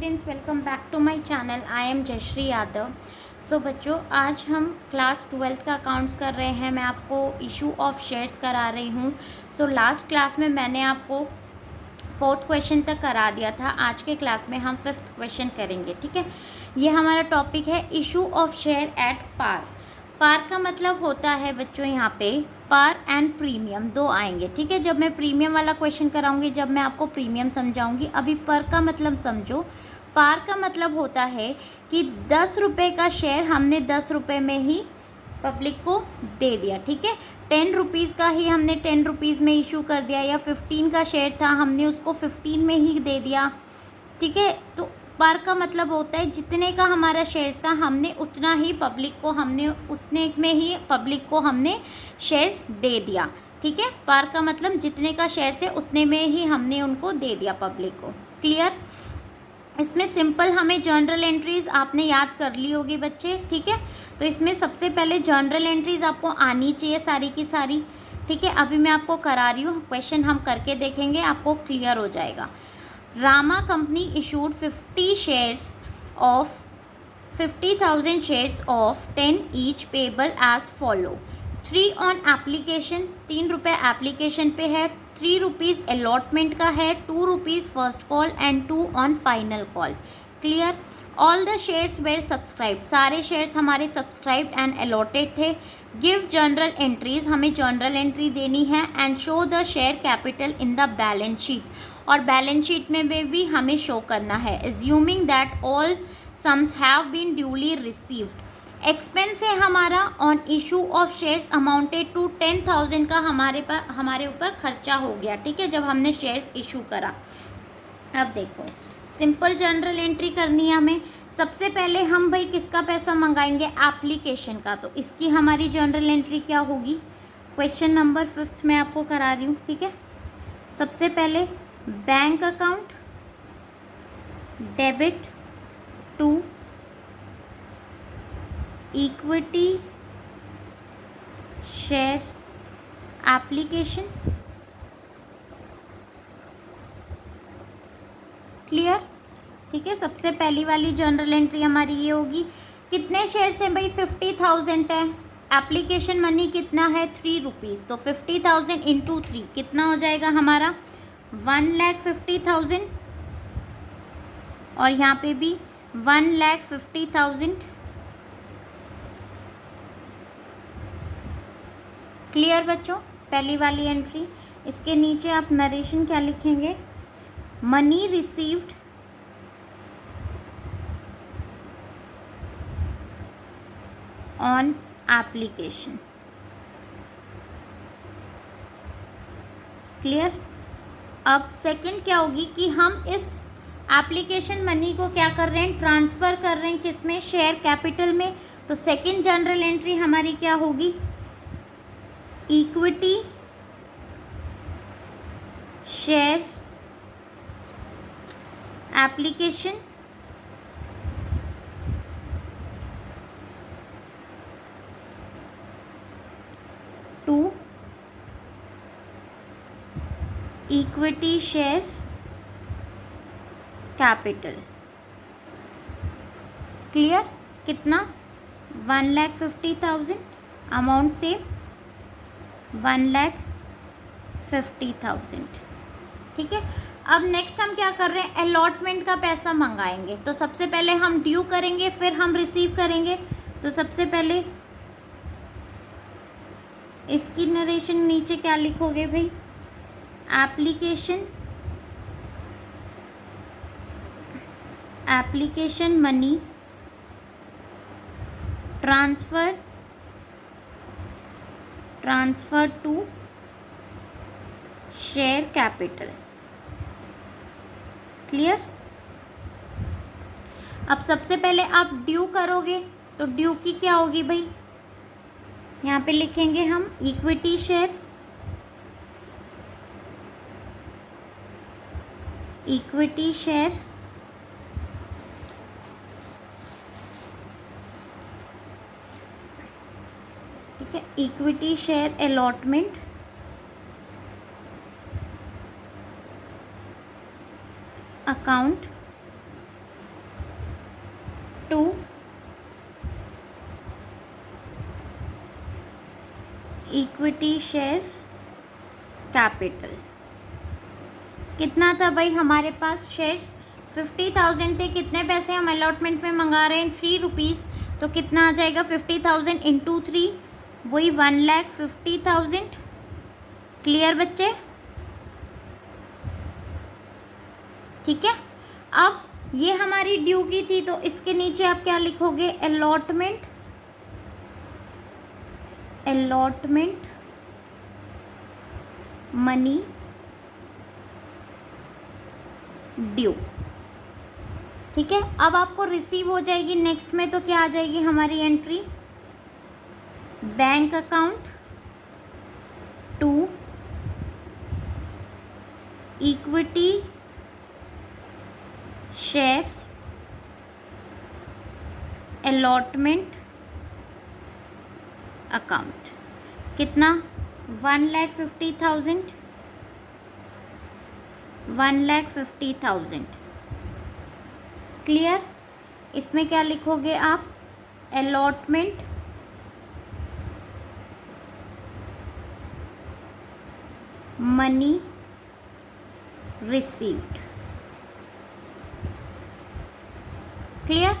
Students, welcome back to my channel. I am Jayshree Yadav. So बच्चों, आज हम क्लास 12th का अकाउंट्स कर रहे हैं। मैं आपको इशू ऑफ शेयर्स करा रही हूँ। सो लास्ट क्लास में मैंने आपको 4th क्वेश्चन तक करा दिया था। आज के क्लास में हम 5th क्वेश्चन करेंगे। ठीक है, ये हमारा टॉपिक है issue of share at par. Par का मतलब होता है बच्चों, यहाँ पे पार एंड प्रीमियम दो आएंगे। ठीक है, जब मैं प्रीमियम वाला क्वेश्चन कराऊंगी, जब मैं आपको प्रीमियम समझाऊंगी। अभी पर का मतलब समझो। पार का मतलब होता है कि 10 रुपये का शेयर हमने 10 रुपये में ही पब्लिक को दे दिया। ठीक है, 10 रुपीज़ का ही हमने 10 रुपीज़ में इशू कर दिया, या 15 का शेयर था हमने उसको 15 में ही दे दिया। ठीक है, तो पार का मतलब होता है जितने का हमारा शेयर्स था हमने उतना ही पब्लिक को, हमने उतने में ही पब्लिक को हमने शेयर्स दे दिया। ठीक है, पार का मतलब जितने का शेयर्स है उतने में ही हमने उनको दे दिया पब्लिक को। क्लियर? इसमें सिंपल हमें जर्नल एंट्रीज आपने याद कर ली होगी बच्चे। ठीक है, तो इसमें सबसे पहले जर्नल एंट्रीज आपको आनी चाहिए सारी की सारी। ठीक है, अभी मैं आपको करा रही हूँ, क्वेश्चन हम करके देखेंगे, आपको क्लियर हो जाएगा। Rama company issued 50,000 shares of 10 each payable as follow. 3 on application, 3 रुपये एप्लीकेशन पे है, 3 रुपीज़ अलॉटमेंट का है, 2 rupees first call and 2 on final call. Clear? All the shares were subscribe, सारे शेयर्स हमारे सब्सक्राइब्ड एंड अलॉटेड थे। Give journal entries, हमें journal entry देनी है। And show the share capital in the balance sheet, और balance sheet में भी हमें शो करना है। Assuming that all sums have been duly received. Expense है हमारा on issue of shares amounted to 10,000 का हमारे ऊपर खर्चा हो गया। ठीक है, जब हमने शेयर्स इशू करा। अब देखो, सिंपल जनरल एंट्री करनी है हमें। सबसे पहले हम भाई किसका पैसा मंगाएंगे? एप्लीकेशन का। तो इसकी हमारी जनरल एंट्री क्या होगी? क्वेश्चन नंबर 5 मैं आपको करा रही हूँ। ठीक है, सबसे पहले bank account debit to equity share application. Clear? ठीक है, सबसे पहली वाली जनरल एंट्री हमारी ये होगी। कितने शेयर्स हैं भाई? 50,000 है। एप्लीकेशन मनी कितना है? 3 रुपीज़। तो 50,000 इंटू 3 कितना हो जाएगा हमारा? 1,50,000। और यहाँ पे भी 1,50,000। क्लियर बच्चों? पहली वाली एंट्री। इसके नीचे आप नरेशन क्या लिखेंगे? Money received on application. Clear? अब सेकंड क्या होगी कि हम इस एप्लीकेशन मनी को क्या कर रहे हैं? ट्रांसफ़र कर रहे हैं किस में? शेयर कैपिटल में। तो सेकंड जनरल एंट्री हमारी क्या होगी? Equity share application to equity share capital. Clear? कितना? 1,50,000। अमाउंट से 1,50,000। ठीक है, अब नेक्स्ट हम क्या कर रहे हैं? अलॉटमेंट का पैसा मंगाएंगे। तो सबसे पहले हम ड्यू करेंगे, फिर हम रिसीव करेंगे। तो सबसे पहले इसकी नरेशन नीचे क्या लिखोगे भाई? Application money transfer to share capital. Clear? अब सबसे पहले आप ड्यू करोगे, तो ड्यू की क्या होगी भाई? यहाँ पे लिखेंगे हम इक्विटी शेयर ठीक है, equity share allotment account equity share capital कितना था भाई हमारे पास शेयर्स 50,000 थे। कितने पैसे हम अलॉटमेंट में मंगा रहे हैं 3 रुपीज़, तो कितना आ जाएगा 50,000 इंटू 3, वही 1,50,000। क्लियर बच्चे? ठीक है। अब ये हमारी ड्यू की थी, तो इसके नीचे आप क्या लिखोगे? Allotment money due. ठीक है। अब आपको रिसीव हो जाएगी नेक्स्ट में, तो क्या आ जाएगी हमारी entry? Bank account to equity share allotment account. कितना? 1,50,000। 1,50,000। क्लियर? इसमें क्या लिखोगे आप? Allotment money received. Clear?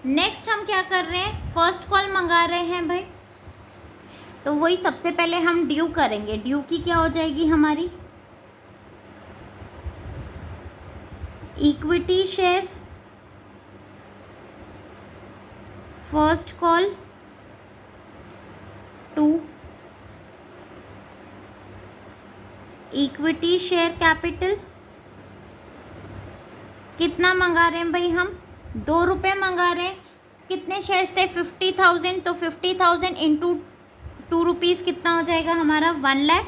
Next हम क्या कर रहे हैं? फर्स्ट कॉल मंगा रहे हैं भाई, तो वही सबसे पहले हम ड्यू करेंगे। ड्यू की क्या हो जाएगी हमारी? Equity share first call to equity share capital. कितना मंगा रहे हैं भाई हम? 2 रुपये मंगा रहे हैं। कितने शेयर्स थे? 50,000, तो 50,000 इंटू 2 रुपीज़ कितना हो जाएगा हमारा? 1 लाख।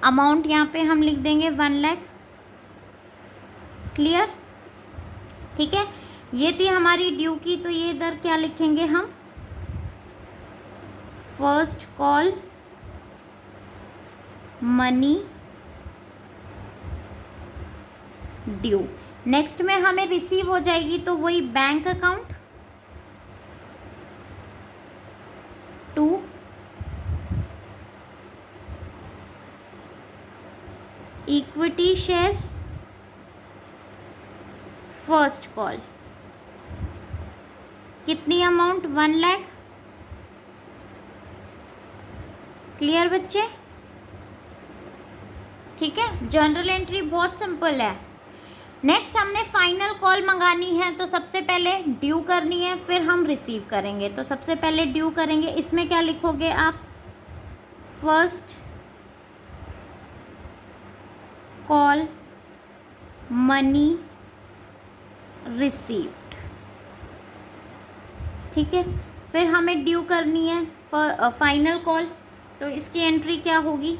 अमाउंट यहाँ पे हम लिख देंगे 1 लाख। क्लियर? ठीक है। ये थी हमारी ड्यू की, तो ये इधर क्या लिखेंगे हम? First call money due. Next में हमें रिसीव हो जाएगी, तो वही bank account to equity share first call. कितनी अमाउंट? 1 लाख। क्लियर बच्चे? ठीक है। जनरल एंट्री बहुत सिंपल है। नेक्स्ट हमने फाइनल कॉल मंगानी है, तो सबसे पहले ड्यू करनी है, फिर हम रिसीव करेंगे। तो सबसे पहले ड्यू करेंगे। इसमें क्या लिखोगे आप? First call money received. ठीक है। फिर हमें ड्यू करनी है फाइनल कॉल, तो इसकी एंट्री क्या होगी?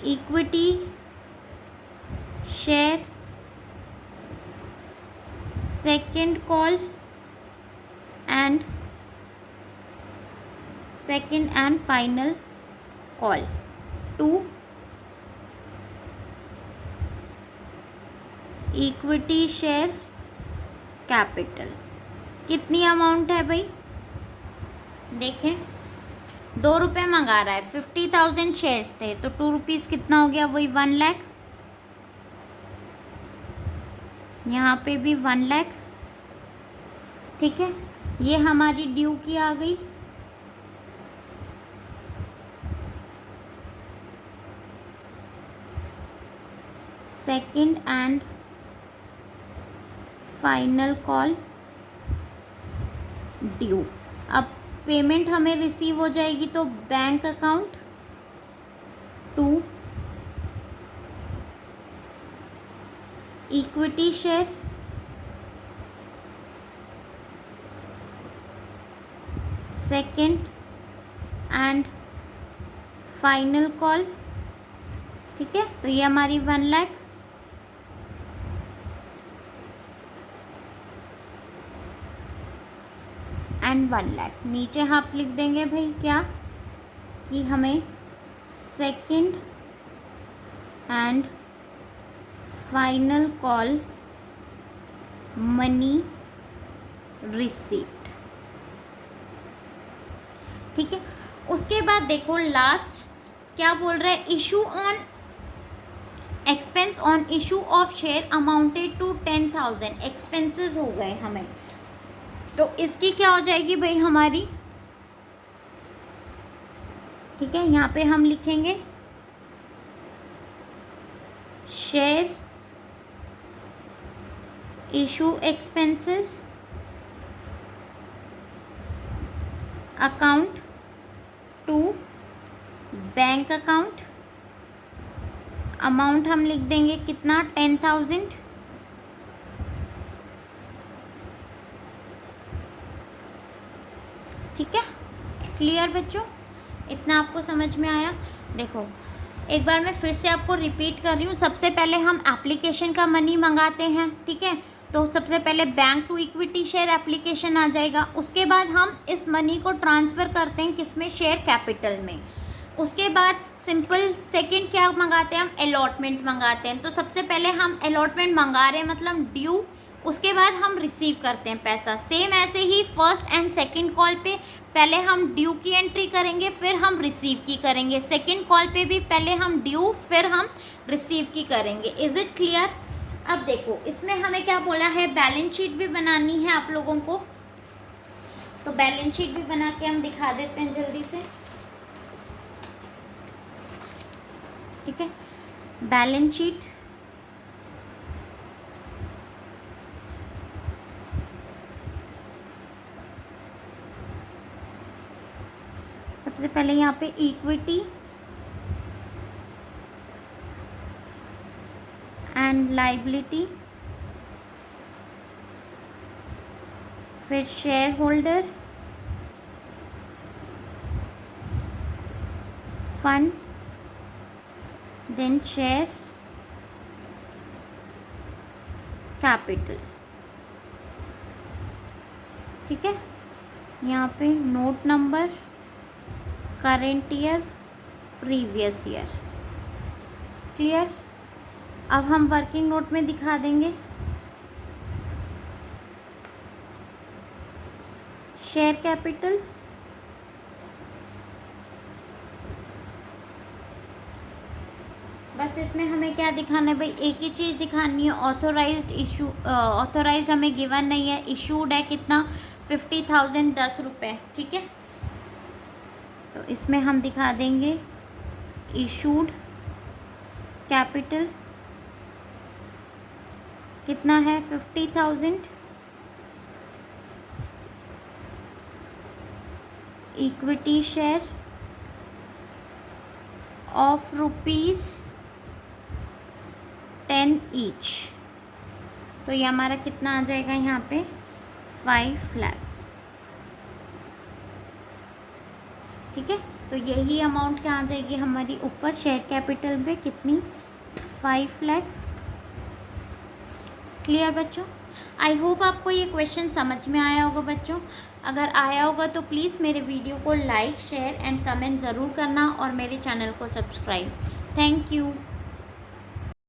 Equity share second call and final call to equity share capital. कितनी अमाउंट है भाई? देखें, 2 रुपये मंगा रहा है। 50,000 शेयर्स थे, तो 2 रुपीज़ कितना हो गया? वही 1 लाख। यहाँ पे भी 1 लाख। ठीक है। ये हमारी ड्यू की आ गई। Second and final call due. अब पेमेंट हमें रिसीव हो जाएगी, तो bank account to equity share second and final call. ठीक है। तो ये हमारी 1 लाख एंड 1 लाख। नीचे आप लिख देंगे भाई क्या कि हमें second and final call money received. ठीक है। उसके बाद देखो लास्ट क्या बोल रहा है, issue on expense on issue of share amounted to 10,000, expenses हो गए हमें, तो इसकी क्या हो जाएगी भाई हमारी, ठीक है। यहाँ पे हम लिखेंगे share issue expenses account to bank account, amount हम लिख देंगे कितना, 10,000, ठीक है। क्लियर बच्चों, इतना आपको समझ में आया। देखो एक बार मैं फिर से आपको रिपीट कर रही हूँ, सबसे पहले हम एप्लीकेशन का मनी मंगाते हैं, ठीक है। तो सबसे पहले bank to equity share application आ जाएगा, उसके बाद हम इस मनी को ट्रांसफ़र करते हैं किसमें, शेयर कैपिटल में। उसके बाद सिंपल सेकंड क्या मंगाते हैं हम, अलॉटमेंट मंगाते हैं। तो सबसे पहले हम अलॉटमेंट मंगा रहे हैं मतलब ड्यू, उसके बाद हम रिसीव करते हैं पैसा। सेम ऐसे ही फर्स्ट एंड सेकंड कॉल पे पहले हम ड्यू की एंट्री करेंगे, फिर हम रिसीव की करेंगे। सेकंड कॉल पे भी पहले हम ड्यू फिर हम रिसीव की करेंगे। Is it clear. अब देखो इसमें हमें क्या बोला है, बैलेंस शीट भी बनानी है आप लोगों को, तो बैलेंस शीट भी बना के हम दिखा देते हैं जल्दी से, ठीक है। बैलेंस शीट सबसे पहले यहाँ पे इक्विटी एंड लाइबिलिटी, फिर share holder fund, then share capital, ठीक है। यहाँ पे note number, current year, previous year, clear. अब हम वर्किंग नोट में दिखा देंगे शेयर कैपिटल, बस इसमें हमें क्या दिखाना है भाई, एक ही चीज़ दिखानी है, ऑथोराइज्ड इशू, ऑथोराइज्ड हमें गिवन नहीं है, इशूड है कितना 50,000, 10 रुपये, ठीक है। तो इसमें हम दिखा देंगे इशूड कैपिटल कितना है 50,000, इक्विटी शेयर ऑफ ₹10 ईच, तो ये हमारा कितना आ जाएगा यहाँ पे 5 लाख, ठीक है। तो यही अमाउंट क्या आ जाएगी हमारी ऊपर शेयर कैपिटल पे कितनी 5 लाख। क्लियर बच्चों, आई होप आपको ये क्वेश्चन समझ में आया होगा बच्चों। अगर आया होगा तो प्लीज़ मेरे वीडियो को लाइक शेयर एंड कमेंट ज़रूर करना और मेरे चैनल को सब्सक्राइब। Thank you.